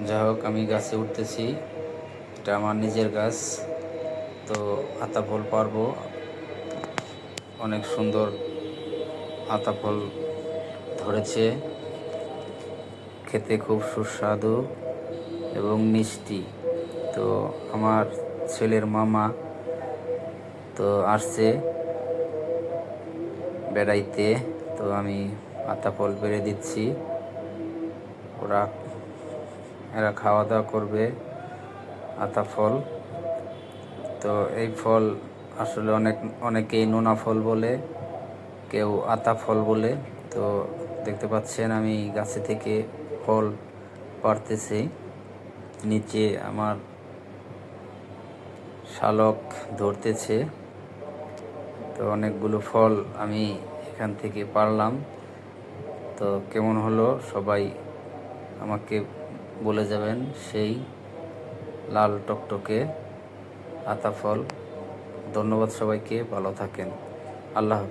যাই হোক, আমি গাছে উঠতেছি। এটা আমার নিজের গাছ, তো আতা ফল পারবো। অনেক সুন্দর আতা ফল ধরেছে, খেতে খুব সুস্বাদু এবং মিষ্টি। তো আমার ছেলের মামা তো আসছে বেড়াইতে, তো আমি আতা ফল পেড়ে দিচ্ছি। এরা খাওয়া দাওয়া করবে আতা ফল। তো এই ফল আসলে অনেকেই নোনা ফল বলে, কেউ আতা ফল বলে। তো দেখতে পাচ্ছেন আমি গাছে থেকে ফল পাড়তেছি। নিচে আমার শালক ধরতেছে। তো অনেকগুলো ফল আমি এখান থেকে পারলাম। তো কেমন হলো সবাই আমাকে বলে যাবেন। সেই লাল টকটকে আতা ফল। ধন্যবাদ সবাইকে, ভালো থাকেন। আল্লাহ হাফেজ।